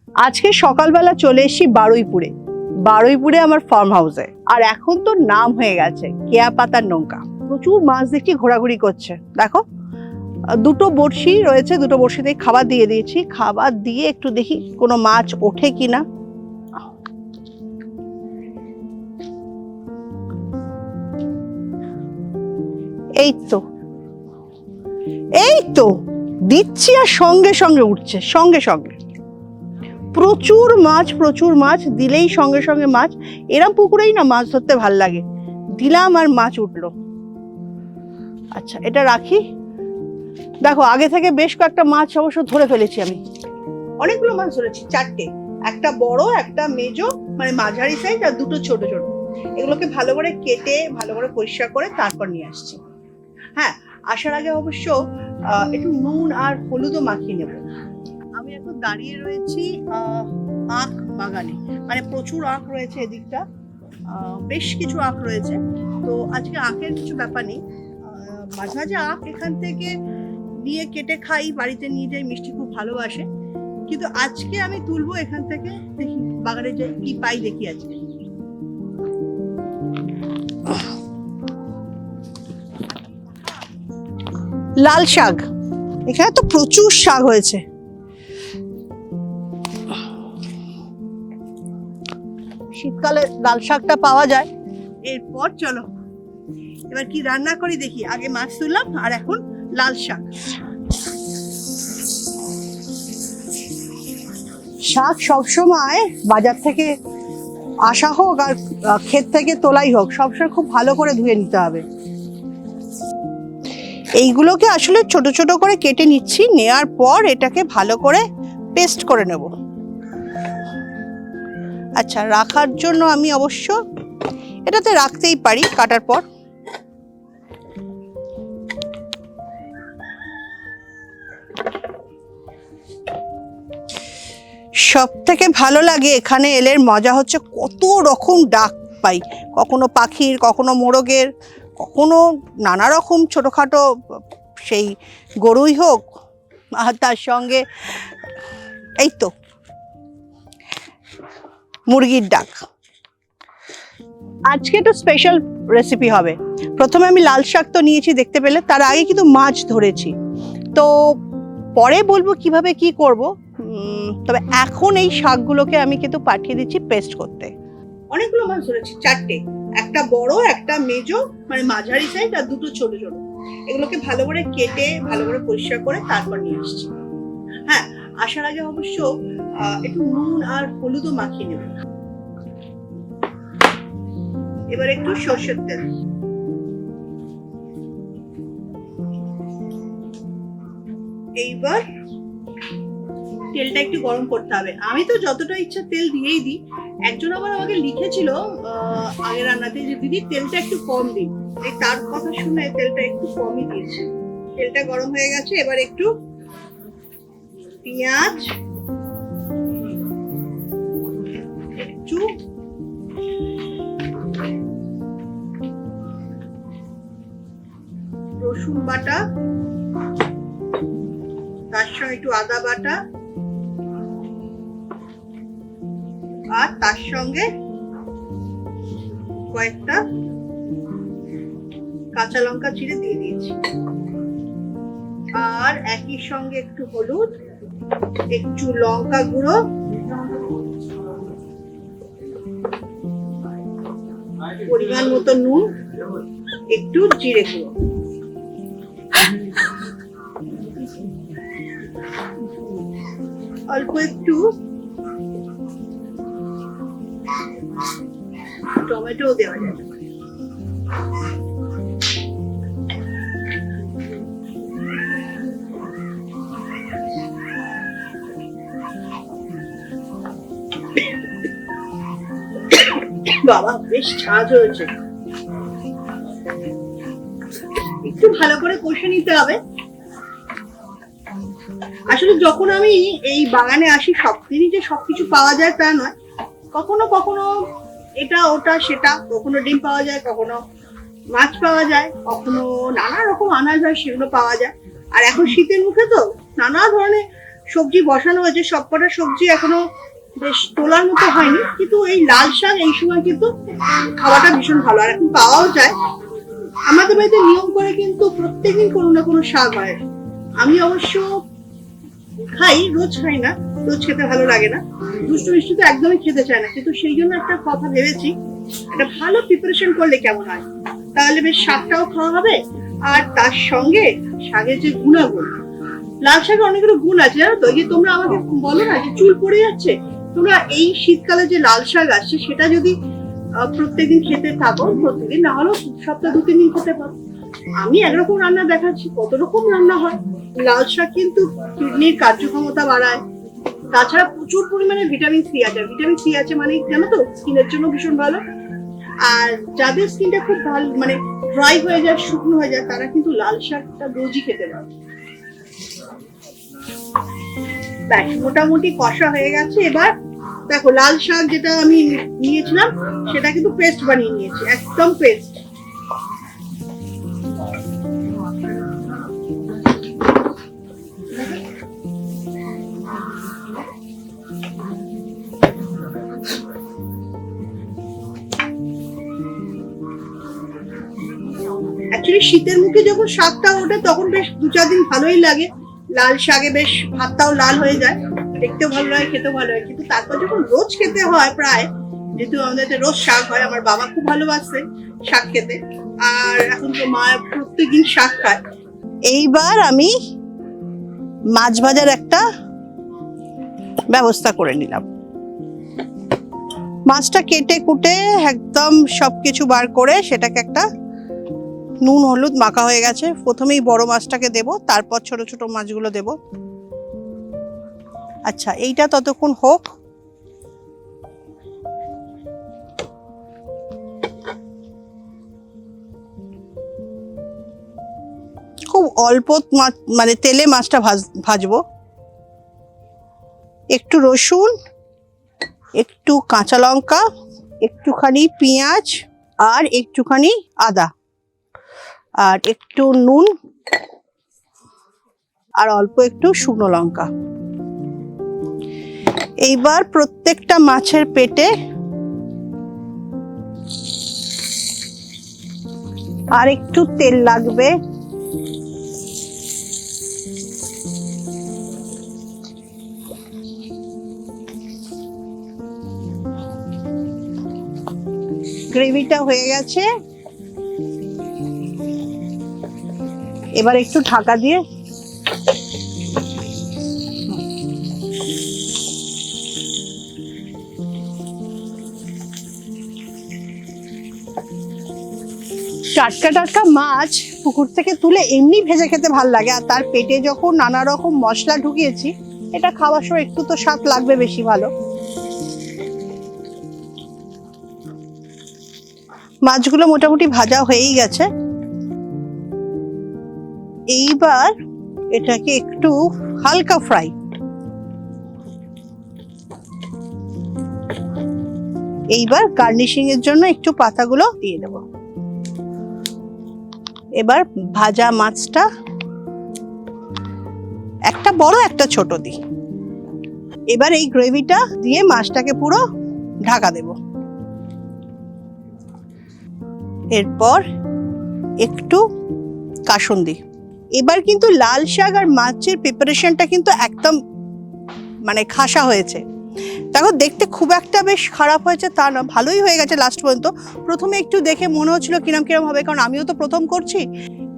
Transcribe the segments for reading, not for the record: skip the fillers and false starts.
আজকে সকালবেলা চলে এসেছি বারুইপুরে আমার ফার্ম হাউসে। আর এখন তো নাম হয়ে গেছে কেয়া পাতার নৌকা। প্রচুর মাছ দেখছি ঘোরাঘুরি করছে। দেখো দুটো বড়শি রয়েছে, দুটো বড়শিতে খাবার দিয়ে দিয়েছি। খাবার দিয়ে একটু দেখি কোনো মাছ ওঠে কিনা। এই তো দিচ্ছি আর সঙ্গে সঙ্গে উঠছে, সঙ্গে সঙ্গে প্রচুর মাছ দিলেই সঙ্গে সঙ্গে মাছ। এরম পুকুরেই না মাছ ধরতে ভাল লাগে। দিলাম আর মাছ উঠলো। আচ্ছা এটা রাখি। দেখো আগে থেকে বেশ কয়েকটা মাছ অবশ্য ধরে ফেলেছি আমি। অনেকগুলো মাছ ধরেছি, 4টে, একটা বড়, একটা মেজো মানে মাঝারি সাইজ, আর দুটো ছোট ছোট। এগুলোকে ভালো করে কেটে ভালো করে পরিষ্কার করে তারপর নিয়ে আসছি। হ্যাঁ, আসার আগে অবশ্য একটু নুন আর হলুদও মাখিয়ে নেব। আমি এখন দাঁড়িয়ে রয়েছি আখ বাগানে, মানে প্রচুর আখ রয়েছে এদিকটা, বেশ কিছু আখ রয়েছে। তো আজকে আখের কিছু ব্যাপার নেই, মাঝে মাঝে আখ এখান থেকে নিয়ে কেটে খাই, বাড়িতে নিয়ে যাই, মিষ্টি খুব ভালোবাসে। কিন্তু আজকে আমি তুলবো এখান থেকে, দেখি বাগানে যাই কি পাই দেখি আজকে। লাল শাক, এখানে তো প্রচুর শাক হয়েছে। শীতকালে লাল শাকটা পাওয়া যায়। এরপর চলো এবার কি রান্না করি দেখি। আগে মাছ তুললাম আর এখন লাল শাক। শাক সবসময় বাজার থেকে আসা হোক আর ক্ষেত থেকে তোলাই হোক, সবসময় খুব ভালো করে ধুয়ে নিতে হবে। এইগুলোকে আসলে ছোট ছোট করে কেটে নিচ্ছি, নেয়ার পর এটাকে ভালো করে পেস্ট করে নেব। আচ্ছা, রাখার জন্য আমি অবশ্য এটাতে রাখতেই পারি কাটার পর। সব থেকে ভালো লাগে এখানে এলে মজা হচ্ছে কত রকম ডাক পাই, কখনো পাখির, কখনো মোরগের, কখনো নানা রকম ছোটোখাটো, সেই গরুই হোক, আর তার সঙ্গে এই তো মুরগির ডাক। আজকে একটু স্পেশাল রেসিপি হবে। প্রথমে আমি লাল শাক তো নিয়েছি দেখতে পেলে, তার আগে কিন্তু মাছ ধরেছি। তো পরে বলবো কিভাবে কি করব। তবে এখন এই শাকগুলোকে আমি কিন্তু পাঠিয়ে দিচ্ছি পেস্ট করতে। অনেকগুলো মাছ ধরেছি, 4টে, একটা বড়, একটা মেজো মানে মাঝারি সাইজ, আর দুটো ছোট ছোট। এগুলোকে ভালো করে কেটে ভালো করে পরিষ্কার করে তারপর নিয়ে আসছি। হ্যাঁ, আসার আগে অবশ্য একটু নুন আর হলুদও মাখিয়ে নেব। এবার একটু সরষের তেল, এইবার তেলটা একটু গরম করতে হবে। আমি তো যতটা ইচ্ছা তেল দিয়েই দিই। একজন আবার আমাকে লিখেছিল আগে রান্নাতে যে দিদি তেলটা একটু কম দিন, এই তার কথা শুনে তেলটা একটু কমই দিয়েছি। তেলটা গরম হয়ে গেছে, এবার একটু পেঁয়াজ, একটু রসুন বাটা, তার সঙ্গে একটু আদা বাটা, আর তার সঙ্গে কয়েকটা কাঁচা লঙ্কা চিড়ে দিয়ে দিয়েছি। আর একই সঙ্গে একটু হলুদ, একটু লঙ্কা গুঁড়ো, পরিমাণ মতো নুন, একটু জিরে গুঁড়ো, অল্প একটু টমেটো দেওয়া যাবে। বাবা বেশ ঝাঁজ হয়েছে, একটু ভালো করে কষে নিতে হবে। আসলে যখন আমি এই বাগানে আসি সবদিনই যে সবকিছু পাওয়া যায় তা নয়, কখনো কখনো এটা ওটা সেটা, কখনো ডিম পাওয়া যায়, কখনো মাছ পাওয়া যায়, কখনো নানা রকম আনাজ হয় সেগুলো পাওয়া যায়। আর এখন শীতের মুখে তো নানা ধরনের সবজি বসানো হয়েছে, সবকটা সবজি এখনো বেশ তোলার মতো হয়নি, কিন্তু এই লাল শাক এই সময় কিন্তু খাওয়াটা ভীষণ ভালো, আর এখন পাওয়াও যায়। আমাদের বাড়িতে নিয়ম করে কিন্তু প্রত্যেকদিন কোনো না কোনো শাক হয়। আমি অবশ্য খাই, রোজ খাই না, রোজ খেতে ভালো লাগে না, দুষ্টু মিষ্টি তো একদমই খেতে চায় না, কিন্তু সেই জন্য একটা কথা ভেবেছি, একটা ভালো প্রিপারেশন করলে কেমন হয়, তাহলে বেশ শাকটাও খাওয়া হবে, আর তার সঙ্গে শাকের যে গুণাগুণ, লাল শাকের অনেকগুলো গুণ আছে জানো তো। যে তোমরা আমাকে বলো না যে চুল পড়ে যাচ্ছে, তোমরা এই শীতকালে যে লাল শাক আসছে সেটা যদি প্রত্যেকদিন খেতে থাকো, প্রত্যেকদিন না হলেও সপ্তাহে 2-3 দিন খেতে পারো। আমি একরকম রান্না দেখাচ্ছি, কত রকম রান্না হয়। লাল শাক কিন্তু কিডনির কার্যক্ষমতা বাড়ায়, তাছাড়া প্রচুর পরিমাণে ভিটামিন সি আছে। ভিটামিন সি আছে মানে জানো তো, স্কিনের জন্য ভীষণ ভালো। আর যাদের স্কিনটা খুব ভালো মানে ড্রাই হয়ে যায়, শুকনো হয়ে যায়, তারা কিন্তু লাল শাকটা রোজই খেতে পারে। ব্যাস মোটামুটি কষা হয়ে গেছে। এবার দেখো লাল শাক যেটা আমি নিয়েছিলাম সেটা কিন্তু পেস্ট বানিয়ে নিয়েছি, একদম পেস্ট। অ্যাকচুয়ালি শীতের মুখে যখন শাকটা ওঠে তখন বেশ 2-4 দিন ভালোই লাগে, লাল শাকে বেশ ভাতটাও লাল হয়ে যায়, দেখতেও ভালো লাগে, খেতেও ভালো লাগে। কিন্তু তারপর যখন রোজ খেতে হয়, প্রায় যেহেতু আমাদের রোজ শাক হয়, আমার বাবা খুব ভালোবাসে শাক খেতে, আর এখন তো মা প্রত্যেকদিন শাক খায়। এইবার আমি মাছ ভাজার একটা ব্যবস্থা করে নিলাম। মাছটা কেটে কুটে একদম সবকিছু বার করে সেটাকে একটা নুন হলুদ মাখা হয়ে গেছে। প্রথমেই বড় মাছটাকে দেব, তারপর ছোট ছোট মাছগুলো দেব। আচ্ছা, এইটা ততক্ষণ হোক। খুব অল্প মানে তেলে মাছটা ভাজবো। একটু রসুন, একটু কাঁচা লঙ্কা, একটুখানি পেঁয়াজ, আর একটুখানি আদা, আর একটু নুন, আর অল্প একটু শুকনো লঙ্কা। এইবার প্রত্যেকটা মাছের পেটে আর একটু তেল লাগবে। গ্রেভিটা হয়ে গেছে, এবার একটু ঢাকা দিয়ে টাটকা টাটকা মাছ পুকুর থেকে তুলে এমনি ভেজে খেতে ভালো লাগে, আর তার পেটে যখন নানা রকম মশলা ঢুকিয়েছি, এটা খাওয়ার সময় একটু তো স্বাদ লাগবে বেশি ভালো। মাছগুলো মোটামুটি ভাজা হয়েই গেছে। এইবার এটাকে একটু হালকা ফ্রাই, এইবার গার্নিশিং এর জন্য একটু পাতাগুলো দিয়ে দেব। এবার ভাজা মাছটা একটা বড় একটা ছোট দিই। এবার এই গ্রেভিটা দিয়ে মাছটাকে পুরো ঢাকা দেব। এরপর একটু কাসুন্দি। এবার কিন্তু লাল শাক আর মাছের প্রিপারেশনটা কিন্তু একদম মানে খাসা হয়েছে। দেখো দেখতে খুব একটা বেশ খারাপ হয়েছে তা না, ভালোই হয়ে গেছে লাস্ট পর্যন্ত। প্রথমে একটু দেখে মনে হচ্ছিল কিরম কিরম হবে, কারণ আমিও তো প্রথম করছি,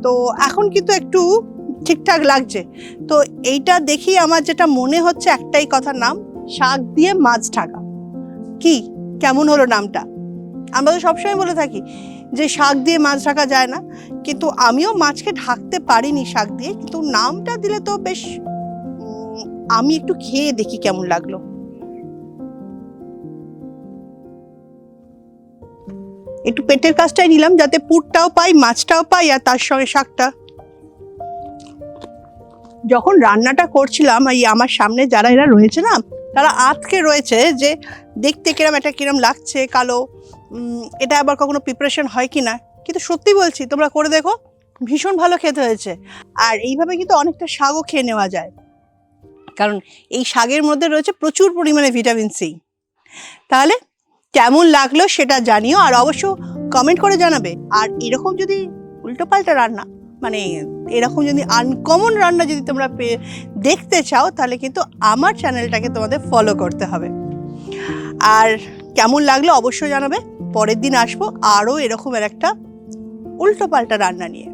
তো এখন কিন্তু একটু ঠিকঠাক লাগছে। তো এইটা দেখি আমার যেটা মনে হচ্ছে একটাই কথা, নাম শাক দিয়ে মাছ ঢাকা। কি কেমন হলো নামটা? আমরা তো সবসময় বলে থাকি যে শাক দিয়ে মাছ ঢাকা যায় না, কিন্তু আমিও মাছকে ঢাকতে পারিনি শাক দিয়ে, কিন্তু নামটা দিলে তো বেশ। আমি একটু খেয়ে দেখি কেমন লাগলো। একটু পেটের কাজটাই নিলাম, যাতে পুরটাও পাই, মাছটাও পাই, আর তার সঙ্গে শাকটা। যখন রান্নাটা করছিলাম, এই আমার সামনে যারা এরা রয়েছে না, তারা আজকে রয়েছে যে দেখতে কিরম একটা কিরম লাগছে কালো, এটা আবার কখনো প্রিপারেশন হয় কি না। কিন্তু সত্যি বলছি, তোমরা করে দেখো, ভীষণ ভালো খেতে হয়েছে। আর এইভাবে কিন্তু অনেকটা শাকও খেয়ে নেওয়া যায়। কারণ এই শাকের মধ্যে রয়েছে প্রচুর পরিমাণে ভিটামিন সি। তাহলে কেমন লাগলো সেটা জানিও, আর অবশ্য কমেন্ট করে জানাবে। আর এরকম যদি উল্টোপাল্টা রান্না, মানে এরকম যদি আনকমন রান্না যদি তোমরা দেখতে চাও, তাহলে কিন্তু আমার চ্যানেলটাকে তোমাদের ফলো করতে হবে। আর কেমন লাগলো অবশ্যই জানাবে। পরের দিন আসবো আরও এরকম একটা উল্টোপাল্টা রান্না নিয়ে।